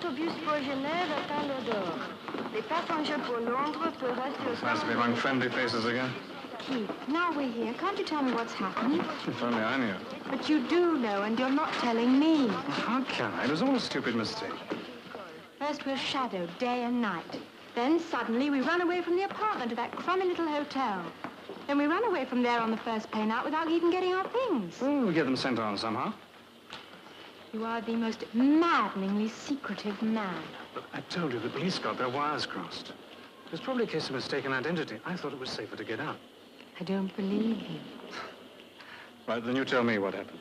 L'autobus pour Genève atteint l'Odor. Les passengers pour Londres peuvent rester au Nice to be among friendly faces again. Keith, now we're here. Can't you tell me what's happened? If only I knew. But you do know, and you're not telling me. How can I? It was all a stupid mistake. First we're shadowed day and night. Then suddenly we run away from the apartment to that crummy little hotel. Then we run away from there on the first plane out without even getting our things. Well, we'll get them sent on somehow. You are the most maddeningly secretive man. But I told you the police got their wires crossed. It was probably a case of mistaken identity. I thought it was safer to get out. I don't believe you. Right, then you tell me what happened.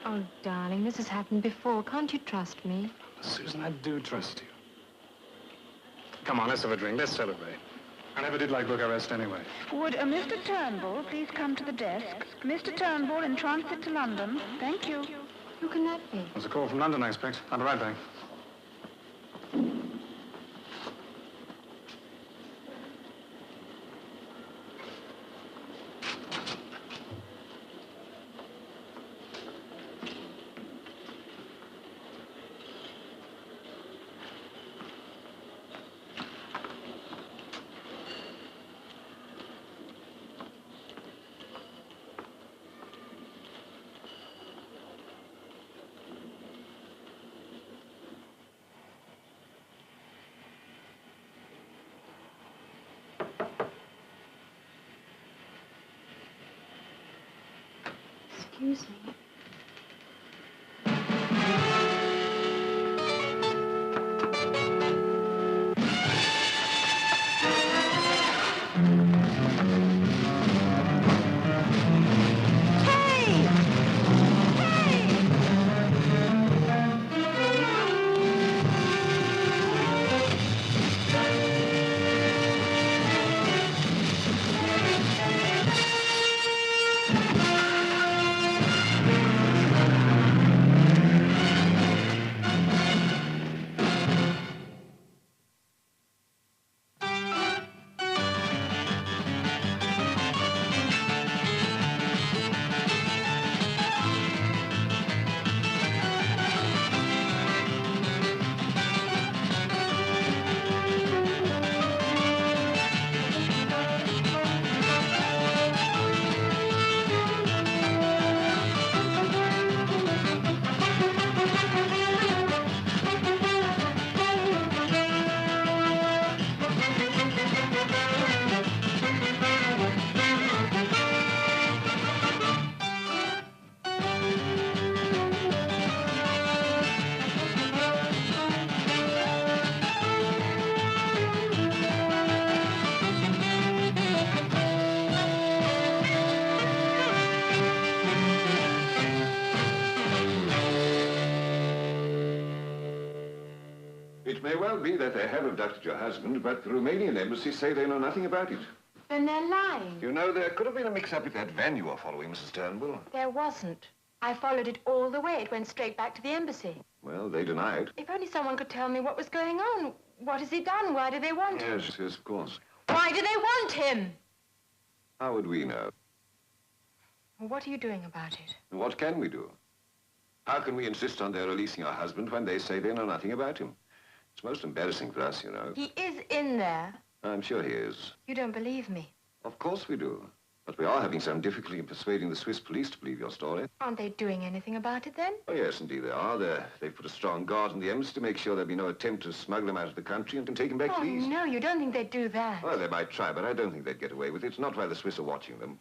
Oh, darling, this has happened before. Can't you trust me? Susan, I do trust you. Come on, let's have a drink. Let's celebrate. I never did like Bucharest anyway. Would a Mr. Turnbull please come to the desk? Mr. Turnbull in transit to London. Thank you. Who can that be? There's a call from London, I expect. I'll be right back. Excuse me. It may well be that they have abducted your husband, but the Romanian embassy say they know nothing about it. Then they're lying. You know, there could have been a mix-up with that van you were following, Mrs. Turnbull. There wasn't. I followed it all the way. It went straight back to the embassy. Well, they deny it. If only someone could tell me what was going on. What has he done? Why do they want him? Yes, yes, of course. Why do they want him? How would we know? Well, what are you doing about it? What can we do? How can we insist on their releasing our husband when they say they know nothing about him? It's most embarrassing for us, you know. He is in there. I'm sure he is. You don't believe me. Of course we do. But we are having some difficulty in persuading the Swiss police to believe your story. Aren't they doing anything about it then? Oh, yes, indeed they are. They've put a strong guard in the embassy to make sure there'll be no attempt to smuggle him out of the country and take him back to the East. No, you don't think they'd do that? Well, they might try, but I don't think they'd get away with it. Not while the Swiss are watching them.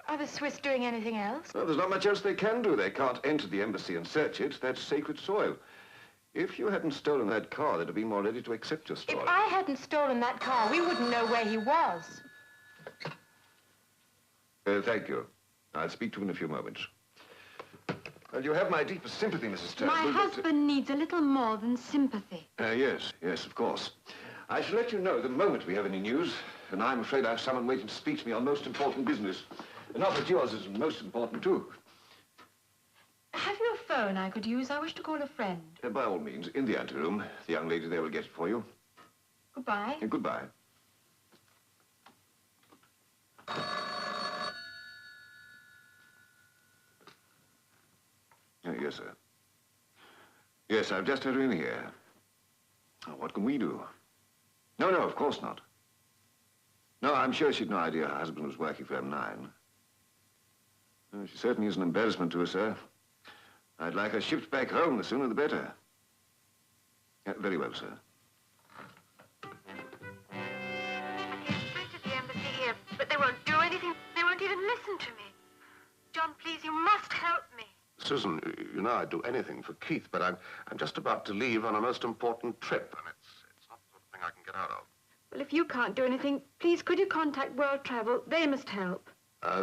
Are the Swiss doing anything else? Well, there's not much else they can do. They can't enter the embassy and search it. That's sacred soil. If you hadn't stolen that car, they'd have been more ready to accept your story. If I hadn't stolen that car, we wouldn't know where he was. Thank you. I'll speak to him in a few moments. Well, you have my deepest sympathy, Mrs. Turnbull. My husband needs a little more than sympathy. Yes, of course. I shall let you know the moment we have any news, and I'm afraid I have someone waiting to speak to me on most important business. Not that yours is most important, too. Have you a phone I could use? I wish to call a friend. By all means, in the anteroom. The young lady there will get it for you. Goodbye. Goodbye. Yes, sir. Yes, I've just had her in here. Oh, what can we do? No, of course not. No, I'm sure she'd no idea her husband was working for M9. No, she certainly is an embarrassment to us, sir. I'd like her shipped back home. The sooner the better. Yeah, very well, sir. Went to the embassy here, but they won't do anything. They won't even listen to me. John, please, you must help me. Susan, you know I'd do anything for Keith, but I'm just about to leave on a most important trip, and it's not the sort of thing I can get out of. Well, if you can't do anything, please, could you contact World Travel? They must help.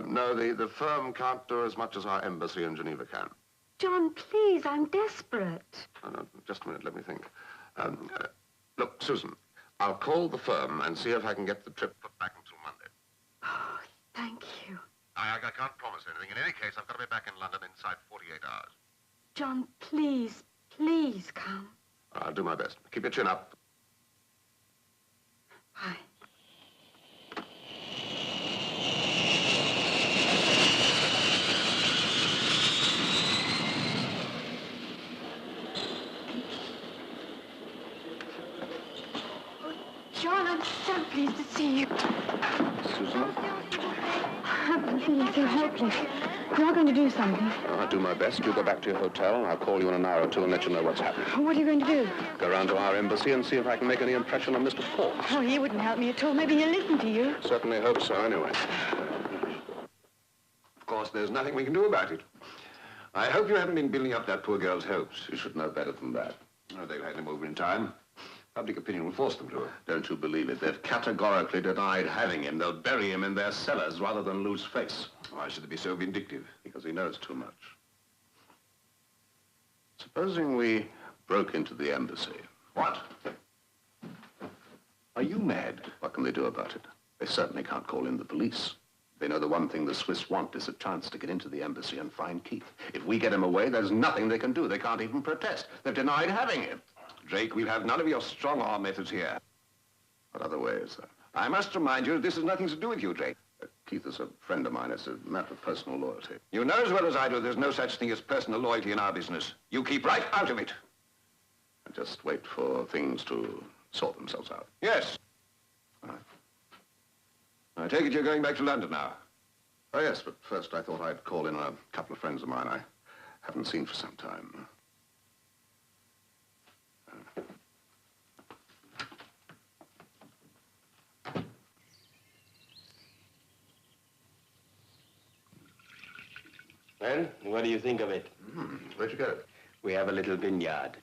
No, the firm can't do as much as our embassy in Geneva can. John, please, I'm desperate. No, just a minute, let me think. Look, Susan, I'll call the firm and see if I can get the trip put back until Monday. Oh, thank you. I can't promise anything. In any case, I've got to be back in London inside 48 hours. John, please, please come. I'll do my best. Keep your chin up. Bye. John, I'm so pleased to see you. Susan? I've been feeling so helpless. You are going to do something. I'll do my best. You go back to your hotel, and I'll call you in an hour or two and let you know what's happening. What are you going to do? Go round to our embassy and see if I can make any impression on Mr. Forbes. Oh, he wouldn't help me at all. Maybe he'll listen to you. Certainly hope so, anyway. Of course, there's nothing we can do about it. I hope you haven't been building up that poor girl's hopes. You should know better than that. Oh, they've had him over in time. Public opinion will force them to. Don't you believe it? They've categorically denied having him. They'll bury him in their cellars rather than lose face. Why should they be so vindictive? Because he knows too much. Supposing we broke into the embassy. What? Are you mad? What can they do about it? They certainly can't call in the police. They know the one thing the Swiss want is a chance to get into the embassy and find Keith. If we get him away, there's nothing they can do. They can't even protest. They've denied having him. Drake, we'll have none of your strong arm methods here. What other way is there? I must remind you, this has nothing to do with you, Drake. Keith is a friend of mine. It's a matter of personal loyalty. You know as well as I do there's no such thing as personal loyalty in our business. You keep right out of it. And just wait for things to sort themselves out. Yes. All right. I take it you're going back to London now. Oh, yes, but first I thought I'd call in a couple of friends of mine I haven't seen for some time. Well, what do you think of it? Where'd you get it? We have a little vineyard.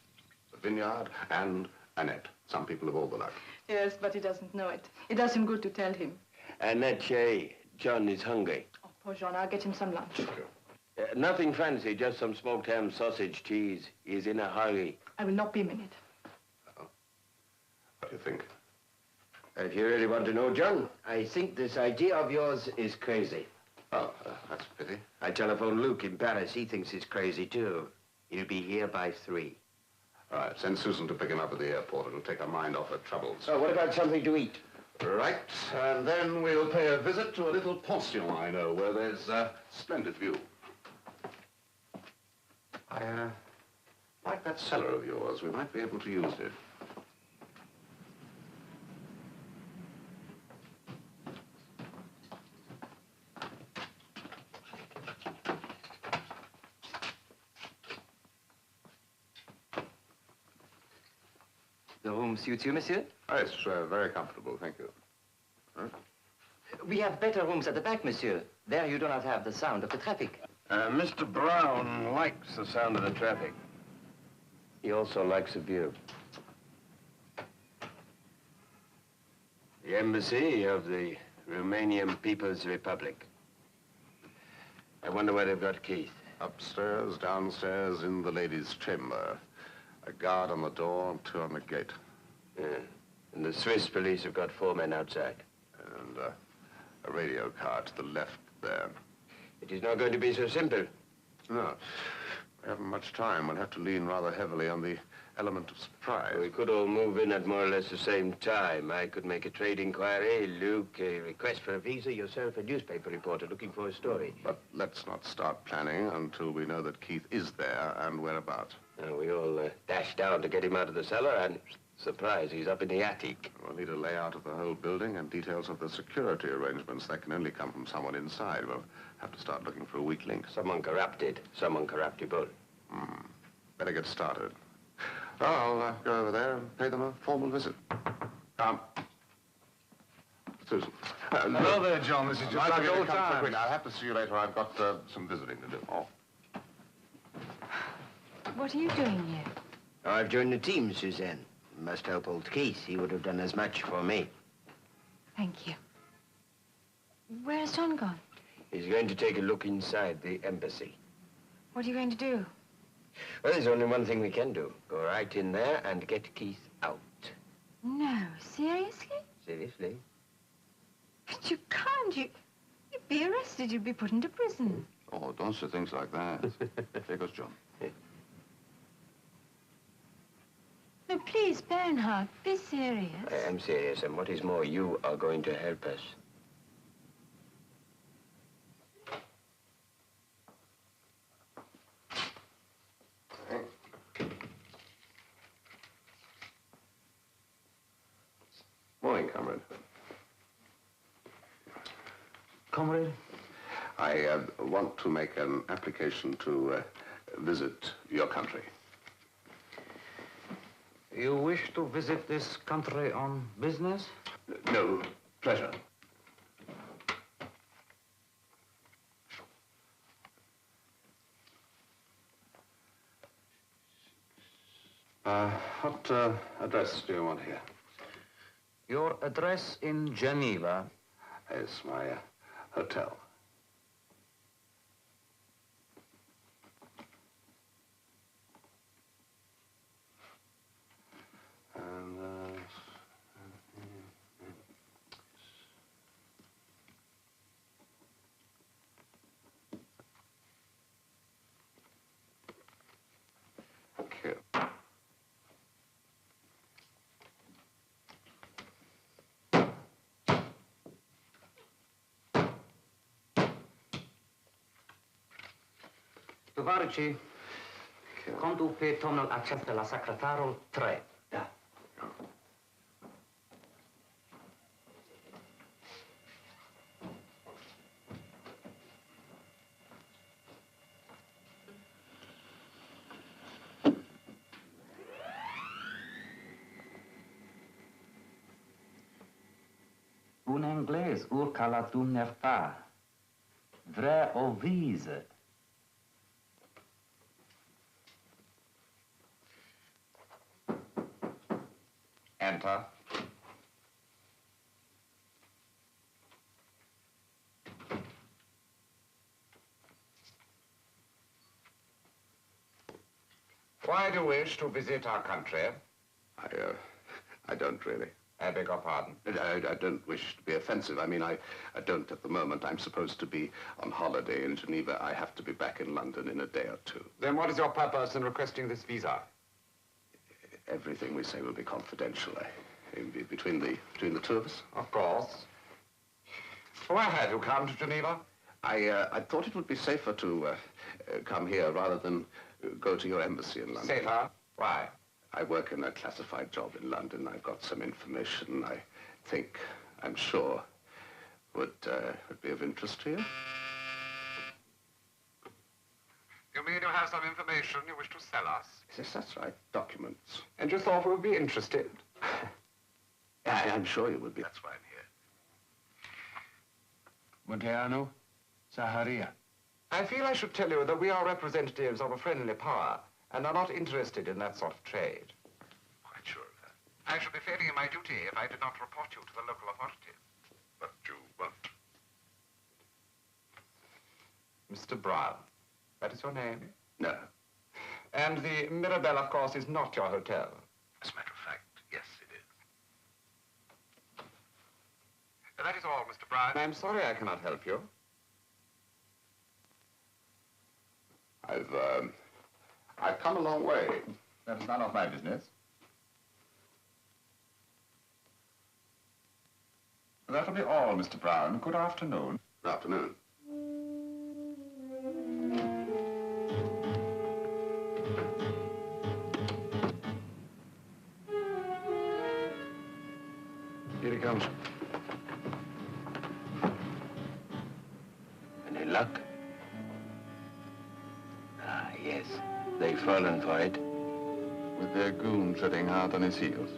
The vineyard and Annette. Some people have all the luck. Yes, but he doesn't know it. It does him good to tell him. Annette, John is hungry. Oh, poor Jean, I'll get him some lunch. Nothing fancy, just some smoked ham, sausage, cheese. He's in a hurry. I will not be a minute. What do you think? If you really want to know, John, I think this idea of yours is crazy. Oh, that's a pity. I telephoned Luke in Paris. He thinks it's crazy, too. He'll be here by 3. All right, send Susan to pick him up at the airport. It'll take her mind off her troubles. So what about something to eat? Right, and then we'll pay a visit to a little pension I know where there's a splendid view. I like that cellar of yours. We might be able to use it. The room suits you, monsieur? Oh, it's very comfortable, thank you. Huh? We have better rooms at the back, monsieur. There you do not have the sound of the traffic. Mr. Brown likes the sound of the traffic. He also likes a view. The embassy of the Romanian People's Republic. I wonder where they've got Keith. Upstairs, downstairs, in the ladies' chamber. A guard on the door and 2 on the gate. Yeah. And the Swiss police have got 4 men outside. And a radio car to the left there. It is not going to be so simple. No, we haven't much time. We'll have to lean rather heavily on the element of surprise. We could all move in at more or less the same time. I could make a trade inquiry, Luke, a request for a visa, yourself a newspaper reporter looking for a story. But let's not start planning until we know that Keith is there and whereabouts. We all dashed down to get him out of the cellar, and surprise, he's up in the attic. We'll need a layout of the whole building and details of the security arrangements. That can only come from someone inside. We'll have to start looking for a weak link. Someone corrupted, someone corruptible. Better get started. Well, I'll go over there and pay them a formal visit. Come. Susan. Hello there, John. This is just like old times. I'll have to see you later. I've got some visiting to do. Oh. What are you doing here? Oh, I've joined the team, Suzanne. Must help old Keith. He would have done as much for me. Thank you. Where's John gone? He's going to take a look inside the embassy. What are you going to do? Well, there's only one thing we can do. Go right in there and get Keith out. No, seriously? Seriously? But you can't. You'd be arrested. You'd be put into prison. Oh, don't say things like that. There goes John. No, please, Bernhard, be serious. I am serious, and what is more, you are going to help us. Morning, comrade. Comrade? I want to make an application to visit your country. You wish to visit this country on business? No, pleasure. What address do you want here? Your address in Geneva? Is my hotel. And, okay. Tovarăși, contul pe domnul acesta la secretarul 3. Da. Un englez urca la dumneata. Vrea o viză. Enter. Why do you wish to visit our country? I don't really. I beg your pardon? I don't wish to be offensive. I mean, I don't at the moment. I'm supposed to be on holiday in Geneva. I have to be back in London in a day or two. Then what is your purpose in requesting this visa? Everything we say will be confidential. Between the two of us. Of course. Why have you come to Geneva? I thought it would be safer to come here rather than go to your embassy in London. Safer? Why? I work in a classified job in London. I've got some information I'm sure, would be of interest to you. You mean you have some information you wish to sell us? Yes, that's right. Documents. And you thought we would be interested? I'm sure you would be. That's why I'm here. Munteanu, Saharia. I feel I should tell you that we are representatives of a friendly power and are not interested in that sort of trade. Quite sure of that. I should be failing in my duty if I did not report you to the local authorities. But you won't. Mr. Brown, that is your name? No. And the Mirabelle, of course, is not your hotel. As a matter of fact, yes, it is. That is all, Mr. Brown. I'm sorry I cannot help you. I've come a long way. That's none of my business. That'll be all, Mr. Brown. Good afternoon. Good afternoon. he comes. Any luck? Ah, yes. They've fallen for it. With their goon treading hard on his heels.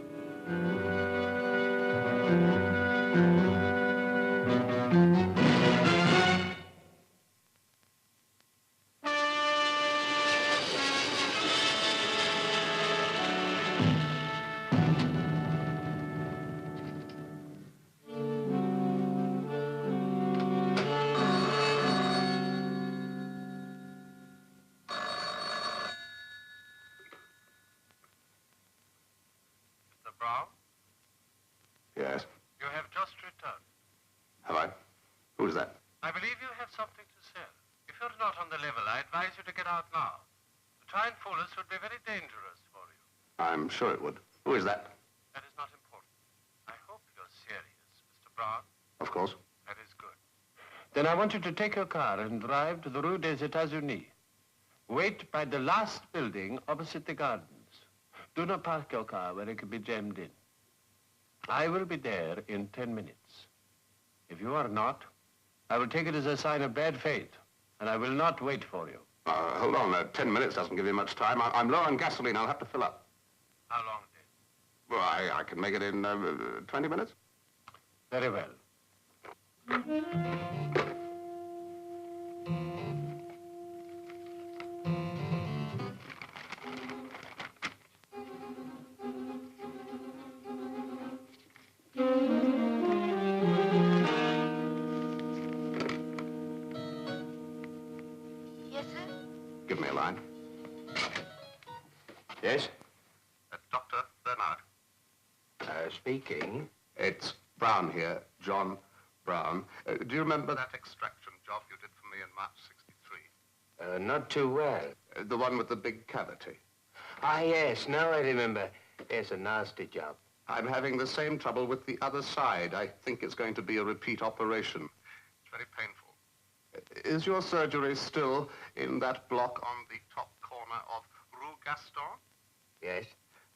Brown, Yes? you have just returned. Have I? Who's that? I believe you have something to sell. If you're not on the level, I advise you to get out now. To try and fool us would be very dangerous for you. I'm sure it would. Who is that? That is not important. I hope you're serious, Mr. Brown. Of course. That is good. Then I want you to take your car and drive to the Rue des Etats-Unis. Wait by the last building opposite the gardens. Do not park your car where it could be jammed in. I will be there in 10 minutes. If you are not, I will take it as a sign of bad faith, and I will not wait for you. Hold on. 10 minutes doesn't give you much time. I'm low on gasoline. I'll have to fill up. How long, then? Well, I can make it in 20 minutes. Very well. Yes, sir? Give me a line. Yes? Dr. Bernard. Speaking. It's Brown here, John Brown. Do you remember that Extraction job you did for me in March '63. Not too well. the one with the big cavity? Ah, yes, now I remember. It's a nasty job. I'm having the same trouble with the other side. I think it's going to be a repeat operation. It's very painful. Is your surgery still in that block On the top corner of Rue Gaston? Yes?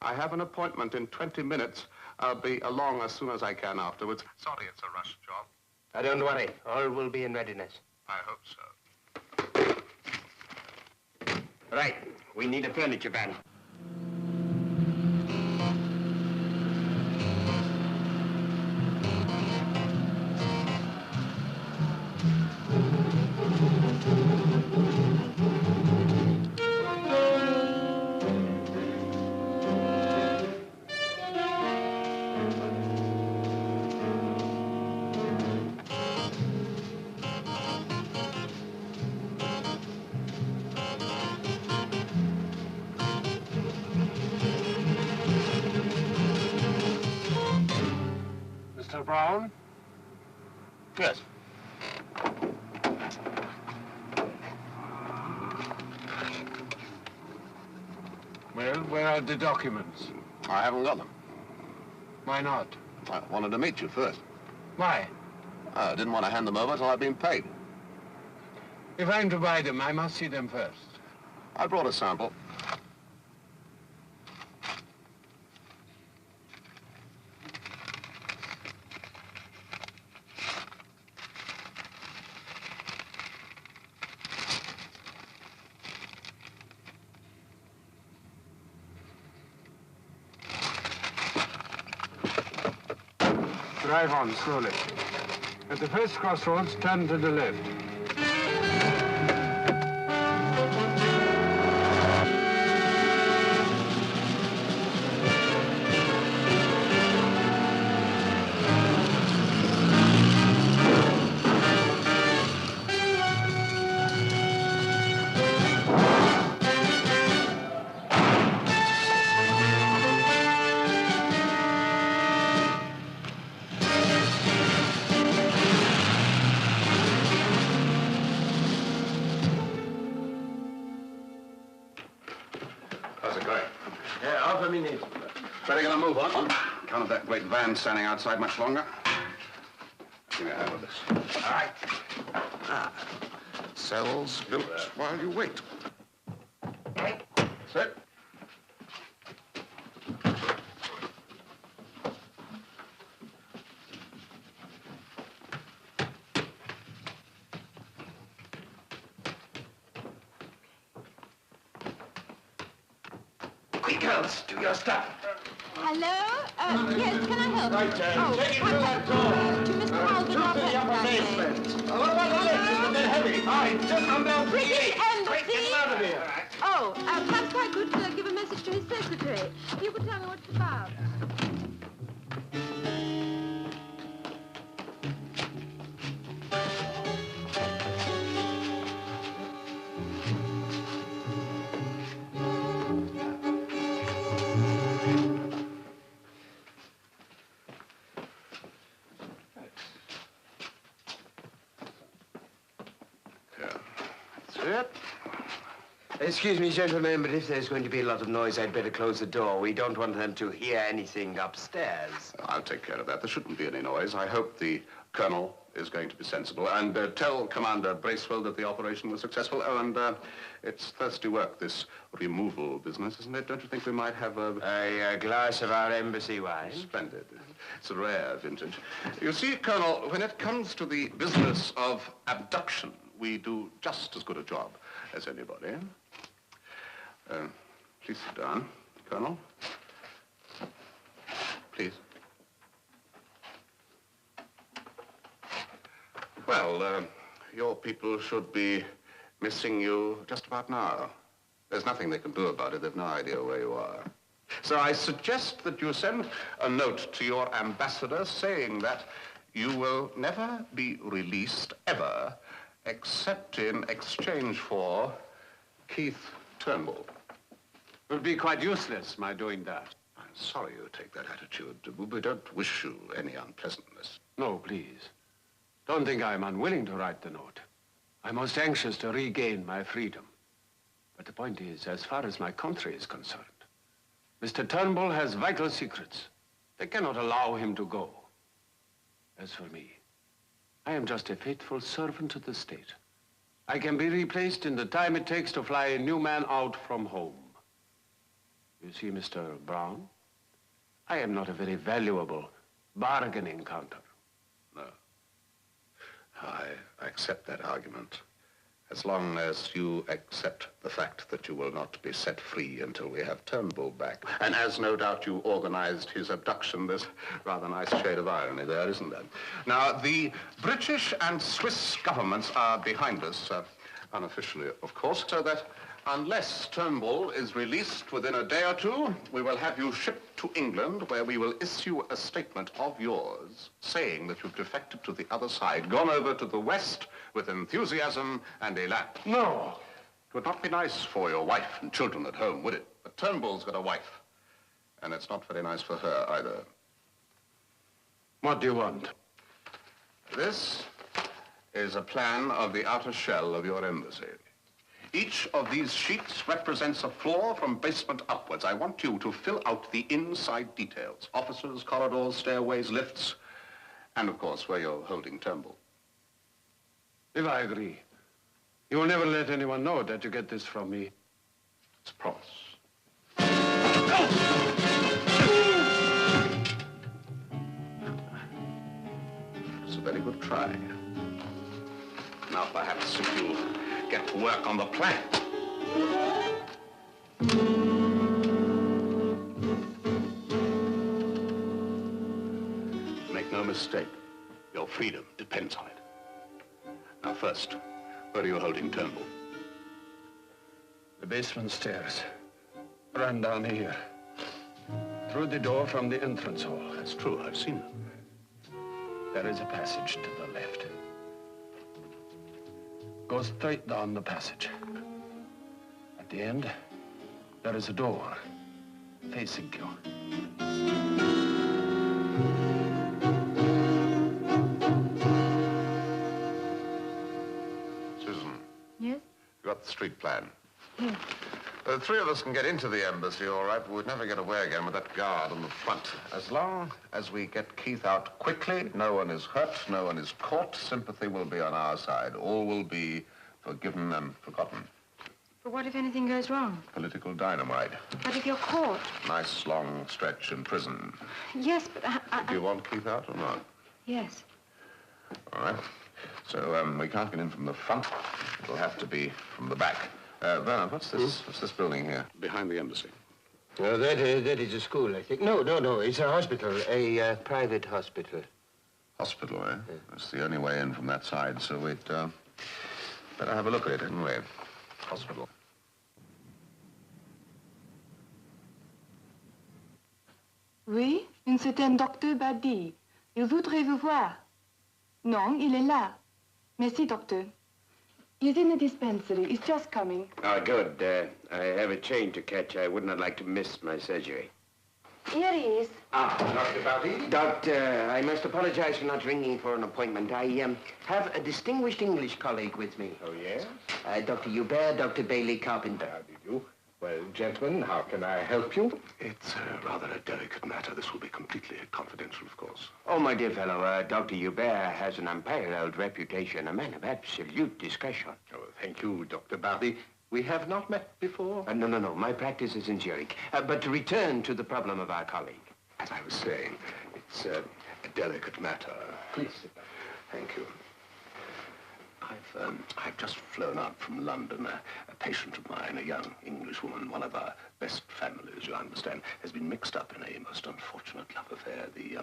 I have an appointment in 20 minutes. I'll be along as soon as I can afterwards. Sorry it's a rush job. Don't worry. All will be in readiness. I hope so. Right. We need a furniture van. Mr. Brown? Yes. Well, where are the documents? I haven't got them. Why not? I wanted to meet you first. Why? I didn't want to hand them over till I'd been paid. If I'm to buy them, I must see them first. I brought a sample. Drive on slowly. At the first crossroads, turn to the left. How's it going? Yeah, half a minute. Better get a move on. Can't have that great van standing outside much longer. Give me a hand with this. All right. Cells built while you wait. Sit. quick, girls, do your stuff. Hello? Yes, can I help? Right, take it to that door. To Mr. Albert To the upper basement. What about the lift? It's a bit heavy. All right, just come down to the gate. Quick, get him out of here. Oh, perhaps I could give a message to his secretary. You could tell me what it's about. Excuse me, gentlemen, but if there's going to be a lot of noise, I'd better close the door. We don't want them to hear anything upstairs. I'll take care of that. There shouldn't be any noise. I hope the colonel is going to be sensible. And tell Commander Bracewell that the operation was successful. Oh, and it's thirsty work, this removal business, isn't it? Don't you think we might have a glass of our embassy wine? Splendid. It's a rare vintage. You see, Colonel, when it comes to the business of abduction, we do just as good a job as anybody. Please sit down, Colonel. Please. Well, your people should be missing you just about now. There's nothing they can do about it. They've no idea where you are. So I suggest that you send a note to your ambassador saying that you will never be released, ever, except in exchange for Keith Turnbull. It would be quite useless, my doing that. I'm sorry you take that attitude. We don't wish you any unpleasantness. No, please. Don't think I'm unwilling to write the note. I'm most anxious to regain my freedom. But the point is, as far as my country is concerned, Mr. Turnbull has vital secrets. They cannot allow him to go. As for me, I am just a faithful servant of the state. I can be replaced in the time it takes to fly a new man out from home. You see, Mr. Brown, I am not a very valuable bargaining counter. No. I accept that argument. As long as you accept the fact that you will not be set free until we have Turnbull back. And as no doubt you organized his abduction, there's rather nice shade of irony there, isn't there? Now, the British and Swiss governments are behind us, unofficially, of course, so that unless Turnbull is released within a day or two, we will have you shipped to England, where we will issue a statement of yours saying that you've defected to the other side, gone over to the West with enthusiasm and elan. No. It would not be nice for your wife and children at home, would it? But Turnbull's got a wife, and it's not very nice for her either. What do you want? This is a plan of the outer shell of your embassy. Each of these sheets represents a floor from basement upwards. I want you to fill out the inside details. Offices, corridors, stairways, lifts, and of course where you're holding Turnbull. If I agree, you will never let anyone know that you get this from me. It's a promise. It's a very good try. Now perhaps if you get to work on the plan. Make no mistake, your freedom depends on it. Now first, where are you holding Turnbull? The basement stairs. Run down here. Through the door from the entrance hall. That's true, I've seen them. There is a passage to the left. Go straight down the passage. At the end, there is a door facing you. Susan. Yes? You got the street plan? Yes. The three of us can get into the embassy, all right, but we'd never get away again with that guard on the front. As long as we get Keith out quickly, no one is hurt, no one is caught, sympathy will be on our side. All will be forgiven and forgotten. But what if anything goes wrong? Political dynamite. What if you're caught? Nice long stretch in prison. Yes, but Do you want Keith out or not? Yes. All right. So we can't get in from the front. It'll have to be from the back. Vernon, what's this building here? Behind the embassy. That is a school, I think. No, it's a hospital, a private hospital. Hospital, eh? That's the only way in from that side, so we'd better have a look at it, hadn't we? Hospital. Oui, un certain docteur Badi. Il voudrait vous voir. Non, il est là. Merci, docteur. He's in the dispensary. He's just coming. Oh, good. I have a train to catch. I would not like to miss my surgery. Here he is. Ah, Dr. Bowdy? Doctor, I must apologize for not ringing for an appointment. I have a distinguished English colleague with me. Oh, yes? Dr. Hubert, Dr. Bailey Carpenter. How do you? Well, gentlemen, how can I help you? It's rather a delicate matter. This will be completely confidential, of course. Oh, my dear fellow, Dr. Hubert has an unparalleled reputation, a man of absolute discretion. Oh, thank you, Dr. Bardi. We have not met before? No. My practice is in Zurich. But to return to the problem of our colleague. As I was saying, it's a delicate matter. Please sit down. Thank you. I've just flown out from London. A patient of mine, a young Englishwoman, one of our best families, you understand, has been mixed up in a most unfortunate love affair. The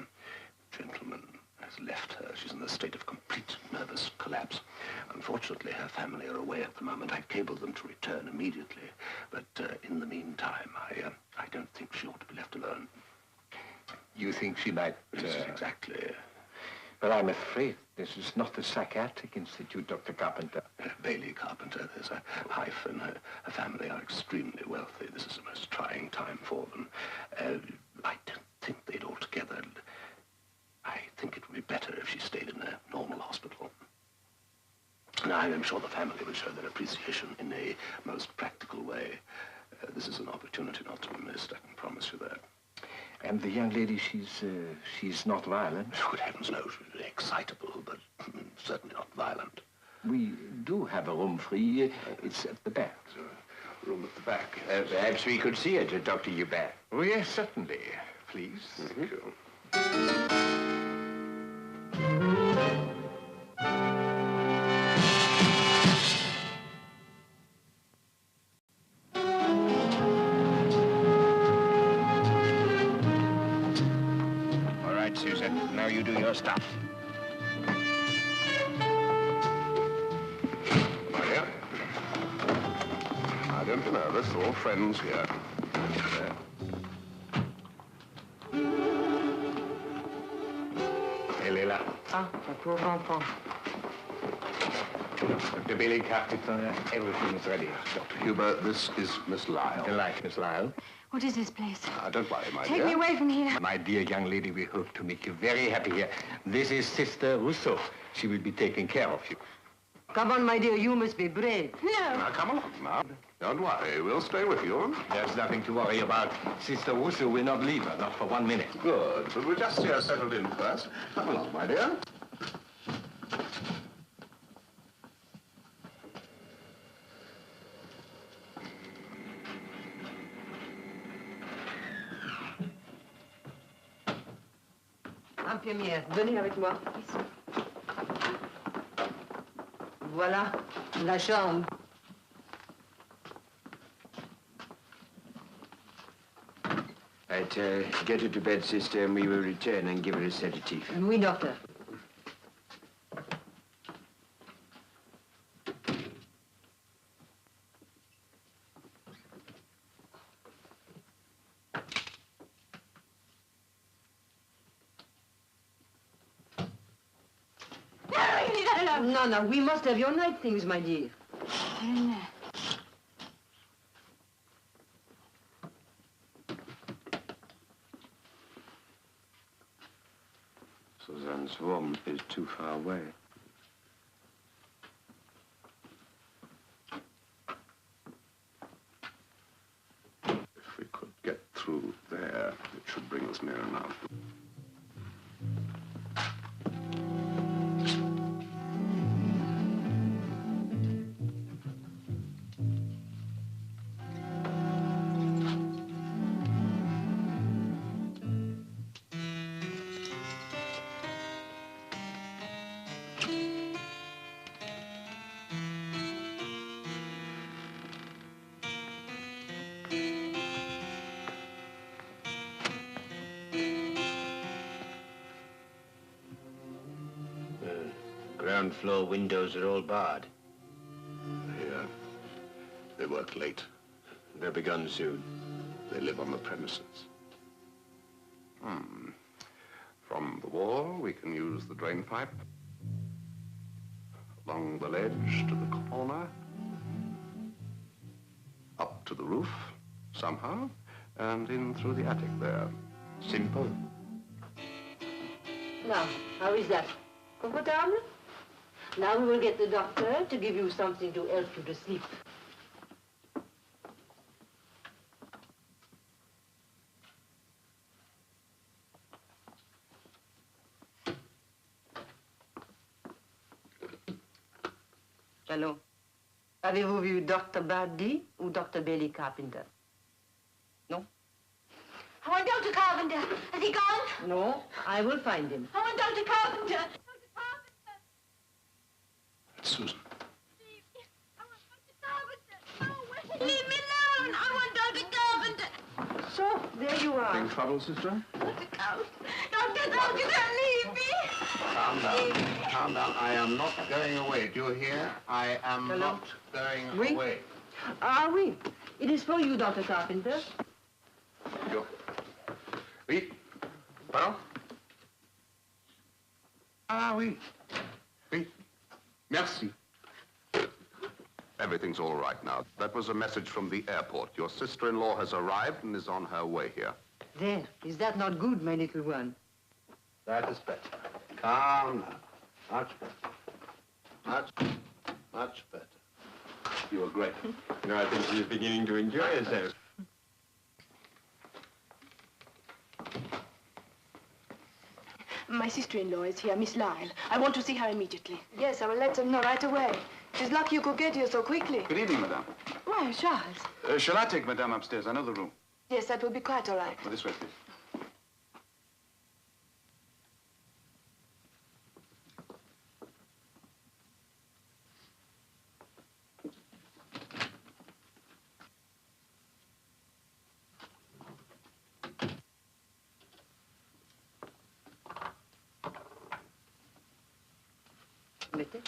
gentleman has left her. She's in a state of complete nervous collapse. Unfortunately, her family are away at the moment. I've cabled them to return immediately. But in the meantime, I don't think she ought to be left alone. You think she might... Yes, exactly. But I'm afraid this is not the psychiatric institute, Dr. Carpenter. Bailey Carpenter, there's a hyphen. Her family are extremely wealthy. This is a most trying time for them. I don't think they'd altogether... I think it would be better if she stayed in a normal hospital. And I am sure the family would show their appreciation in a most practical way. This is an opportunity not to be missed, I can promise you that. And the young lady, she's not violent? Good heavens, no. She's excitable, but certainly not violent. We do have a room free. It's at the back. Room at the back. Perhaps we could see it, Dr. Hubert. Oh, yes, certainly. Please. Thank you. All right, Susan. Now you do your stuff. Maria. Now, don't be nervous. All friends here. Elle est là. Ah, ma pauvre enfant. Dr. Bailey Carpenter, everything is ready. Dr. Hubert, this is Miss Lyle. Delight, Miss Lyle. What is this place? Don't worry, my Take dear. me away from here. My dear young lady, we hope to make you very happy here. This is Sister Rousseau. She will be taking care of you. Come on, my dear, you must be brave. No. Now, come along now. Don't worry, we'll stay with you. There's nothing to worry about. Sister Rousseau will not leave her, not for 1 minute. Good, but we'll just see her settled in first. Come along, my dear. Infirmière, venez avec moi. Voilà, la chambre. Right, get her to bed, sister, and we will return and give her a sedative. Oui, docteur. No, we must have your night things, my dear. Suzanne's room is too far away. If we could get through there, it should bring us near enough. ground floor windows are all barred. They work late. They'll be gone soon. They live on the premises. From the wall, we can use the drain pipe. Along the ledge to the corner. Up to the roof, somehow. And in through the attic there. Simple. Now, how is that? Comfortable? Now we will get the doctor to give you something to help you to sleep. Allô? Avez-vous vu Dr. Bardi ou Dr. Bailey Carpenter? No? I want Dr. Carpenter. Has he gone? No, I will find him. I want Dr. Carpenter. It's Susan. Leave me alone. I want Dr. Carpenter. So, there you are. In trouble, sister? Dr. Carpenter. Doctor, don't leave me. Calm down. Calm down. I am not going away. Do you hear? I am not going away. Ah, oui. It is for you, Dr. Carpenter. You. Oui. Pardon? Ah, oui. Oui. Merci. Everything's all right now. That was a message from the airport. Your sister-in-law has arrived and is on her way here. There. Is that not good, my little one? That is better. Calm now. Much better. Much better. You were great. You know, I think she's beginning to enjoy herself. My sister-in-law is here, Miss Lyle. I want to see her immediately. Yes, I will let them know right away. She's lucky you could get here so quickly. Good evening, madame. Why, Charles? Shall I take madame upstairs? I know the room. Yes, that will be quite all right. This way, please. Bitte?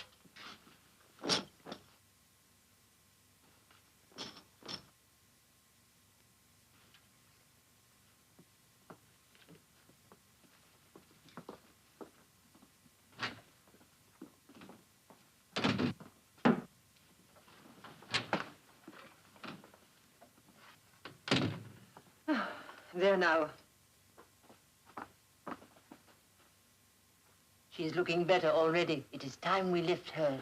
There now. She is looking better already. It is time we lift her.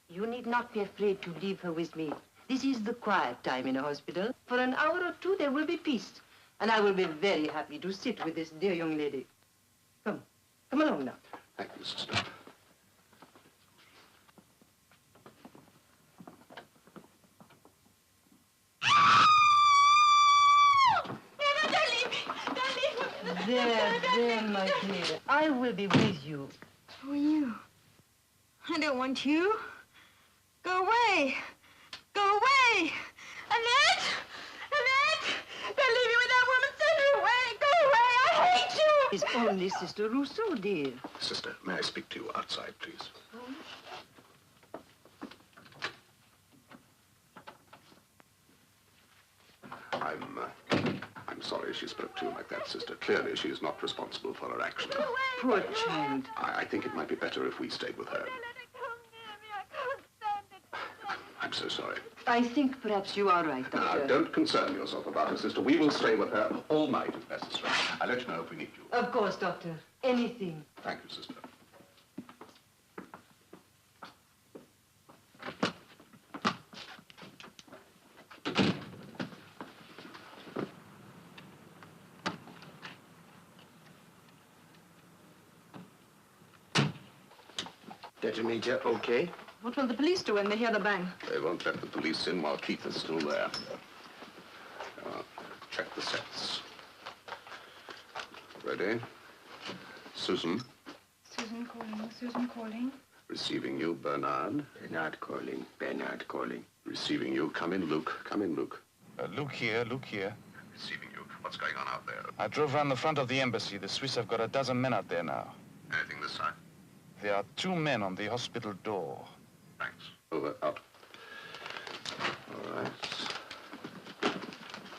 You need not be afraid to leave her with me. This is the quiet time in a hospital. For an hour or two, there will be peace. And I will be very happy to sit with this dear young lady. Come. Come along now. Thank you, sister. There, my dear. I will be with you. Who are you? I don't want you. Go away. Go away. Annette! Annette! Don't leave me with that woman. Send her away. Go away. I hate you. It's only Sister Rousseau, dear. Sister, may I speak to you outside, please? I'm sorry she spoke to you like that, sister. Clearly, she is not responsible for her actions. Poor child. I think it might be better if we stayed with her. I'm so sorry. I think perhaps you are right, Doctor. Now, don't concern yourself about her, sister. We will stay with her all night if necessary. I'll let you know if we need you. Of course, Doctor. Anything. Thank you, sister. Detonator, okay? What will the police do when they hear the bang? They won't let the police in while Keith is still there. Check the sets. Ready? Susan. Susan calling, Susan calling. Receiving you, Bernard. Bernard calling, Bernard calling. Receiving you. Come in, Luke. Come in, Luke. Luke here, Luke here. Receiving you. What's going on out there? I drove round the front of the embassy. The Swiss have got a dozen men out there now. Anything this side? There are 2 men on the hospital door. Thanks. Over. Out. All right.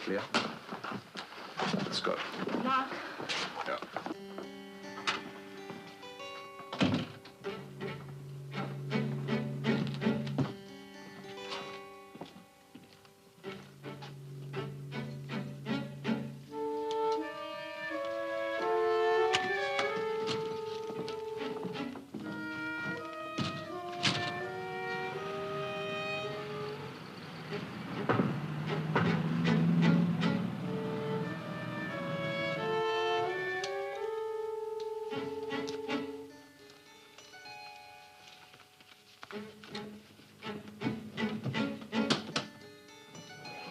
Clear? Let's go. Mark. Yeah.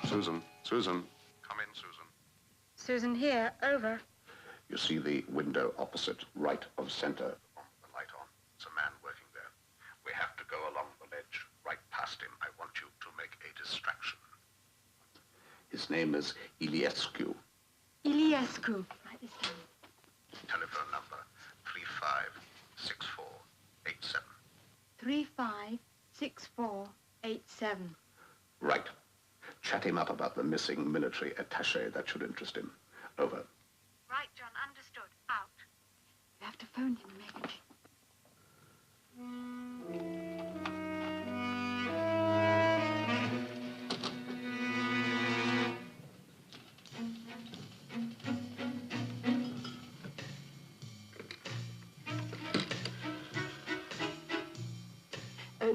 Susan. Susan. Come in, Susan. Susan here. Over. You see the window opposite, right of center. The light on. There's a man working there. We have to go along the ledge, right past him. I want you to make a distraction. His name is Iliescu. Iliescu. Write this down. Telephone number 356487. 356487. Right. Chat him up about the missing military attaché. That should interest him. Over. Right, John. Understood. Out. You have to phone him, Megan.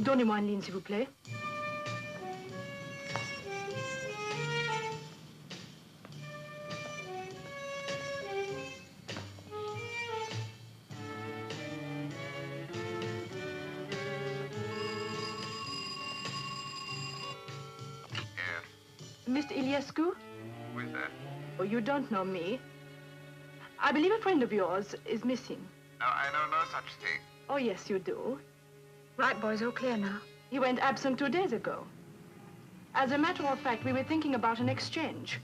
Donnez-moi une ligne, s'il vous plaît. Mr. Iliescu? Who is that? Oh, you don't know me. I believe a friend of yours is missing. No, I know no such thing. Oh, yes, you do. Right, boys. All clear now. He went absent 2 days ago. As a matter of fact, we were thinking about an exchange.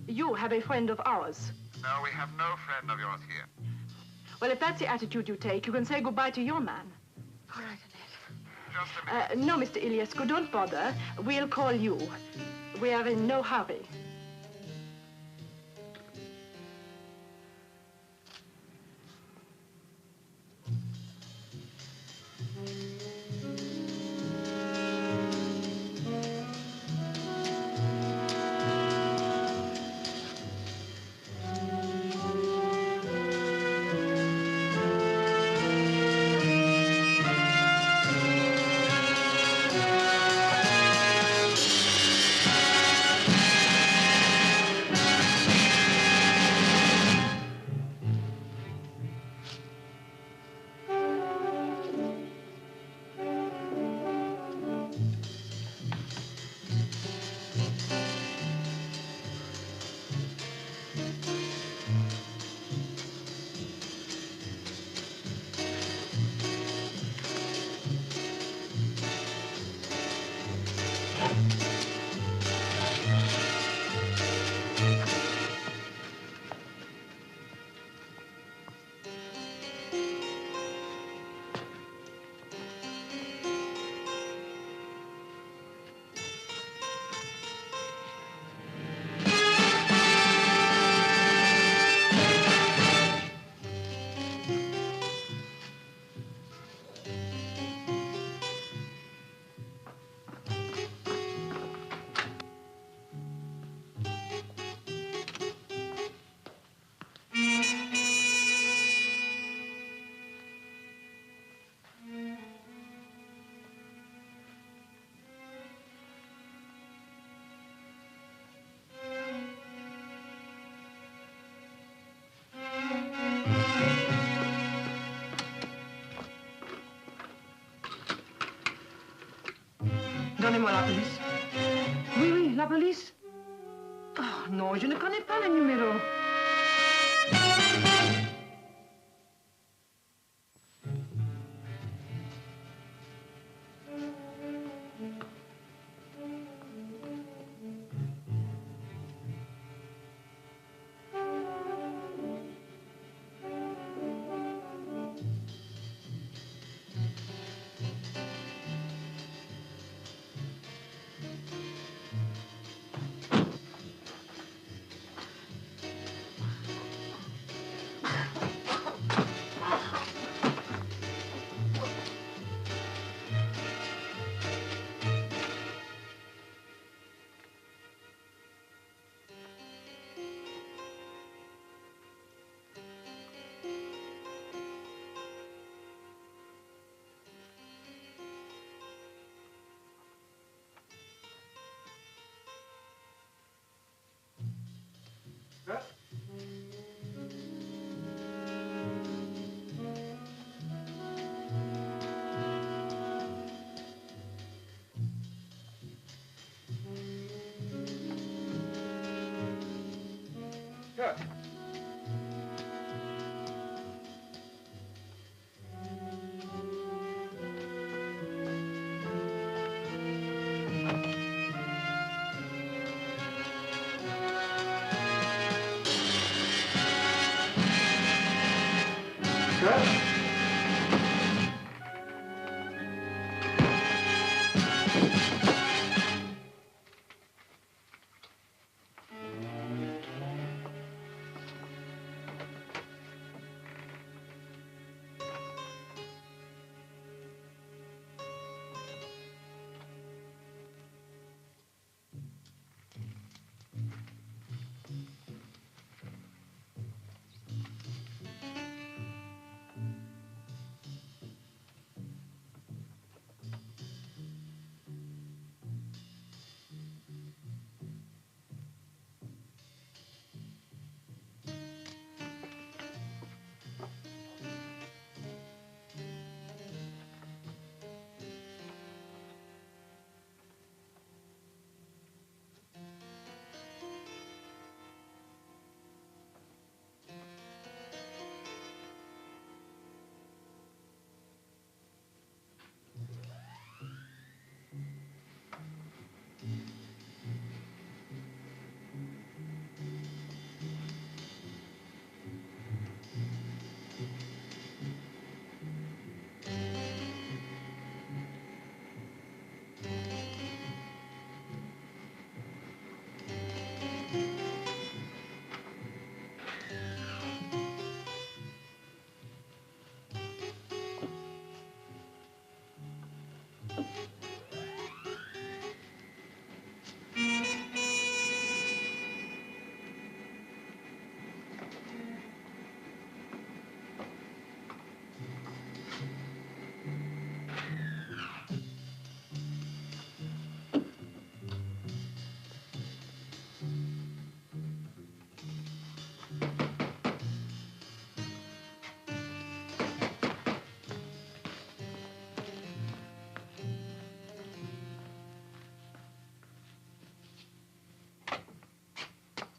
You have a friend of ours. No, we have no friend of yours here. Well, if that's the attitude you take, you can say goodbye to your man. All right, Annette. Just a minute. No, Mr. Iliescu, don't bother. We'll call you. We are in no hurry. Donnez-moi la police. Oui, oui, la police. Oh, non, je ne connais pas le numéro. Good.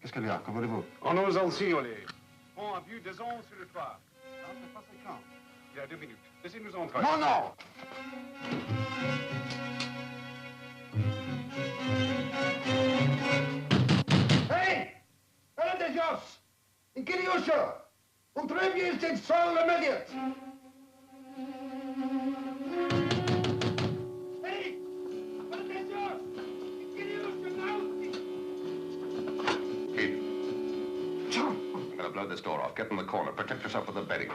Qu'est-ce qu'il y a? Que voulez-vous? En osant les pont à vue des ondes sur le toit. Ça ne fait pas 5 ans. Il y a 2 minutes. Laissez-nous entrer. Non, non! Hé! Alla de jos! Inquiriuscio! Un trebje is dit sol immediate! Hey! Alla de jos! Inquiriuscio nauti! Keith. I'm gonna blow this door off. Get in the corner. Protect yourself with the bedding.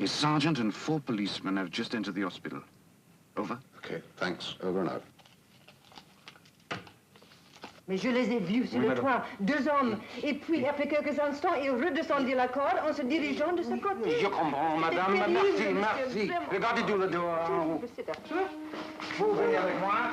A sergeant and 4 policemen have just entered the hospital. Over. Okay, thanks. Over and out. Mais je les ai vus sur le toit, 2 hommes. Et puis, après quelques instants, ils redescendirent la corde en se dirigeant de ce côté. Je comprends, madame. Merci, merci. Regardez tout le dehors. C'est affreux. Vous venez avec moi.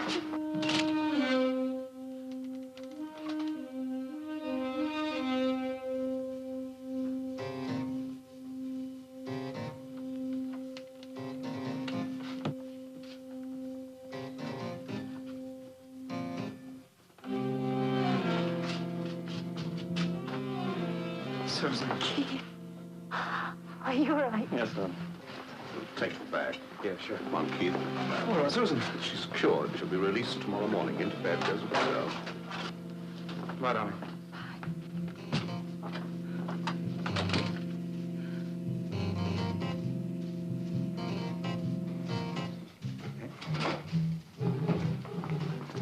Susan. Are you all right? Yes, ma'am. Take it back. Yeah, sure. Come on, Keith. All right, Susan. She's cured. She'll be released tomorrow morning. Into bed goes with herself. Right on.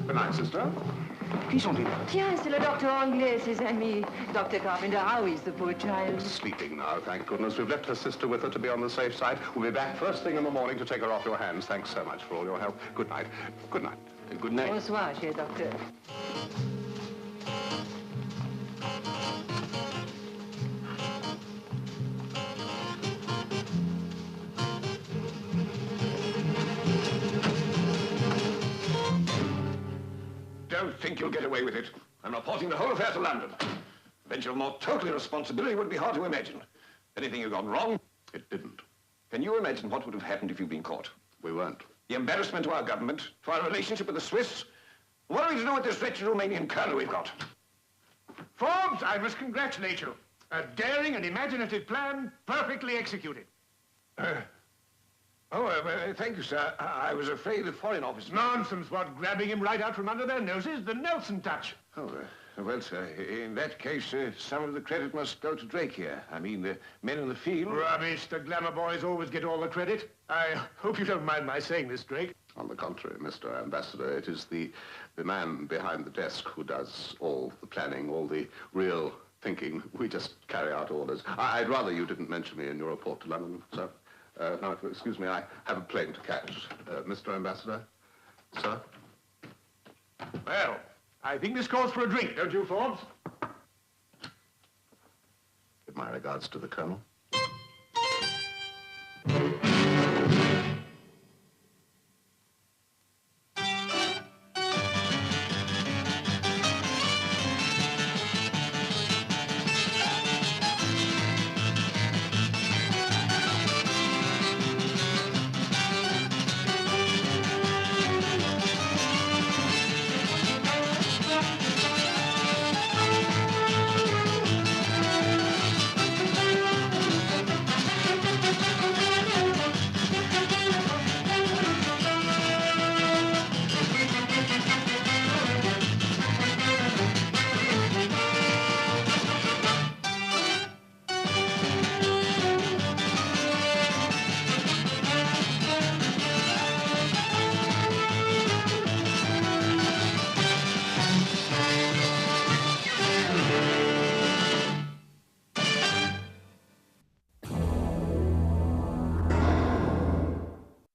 Good night, sister. Qui sont-ils? Tiens, c'est le docteur anglais et ses amis. Dr. Carpenter, how is the poor child? Sleeping now, thank goodness. We've left her sister with her to be on the safe side. We'll be back first thing in the morning to take her off your hands. Thanks so much for all your help. Good night. Good night. Good night. Bonsoir, cher docteur. Don't think you'll get away with it. I'm reporting the whole affair to London. Eventual more total irresponsibility would be hard to imagine. Anything you've gone wrong? It didn't. Can you imagine what would have happened if you'd been caught? We weren't. The embarrassment to our government, to our relationship with the Swiss. What are we to do with this wretched Romanian colonel we've got? Forbes, I must congratulate you. A daring and imaginative plan, perfectly executed. Thank you, sir. I was afraid the foreign office... Nonsense, what, grabbing him right out from under their noses? The Nelson touch. Oh, well, sir, in that case, some of the credit must go to Drake here. I mean, the men in the field... Rubbish. The glamour boys always get all the credit. I hope you don't mind my saying this, Drake. On the contrary, Mr. Ambassador, it is the man behind the desk who does all the planning, all the real thinking. We just carry out orders. I'd rather you didn't mention me in your report to London, sir. Now, if you'll excuse me, I have a plane to catch. Mr. Ambassador? Sir? Well, I think this calls for a drink, don't you, Forbes? Give my regards to the Colonel.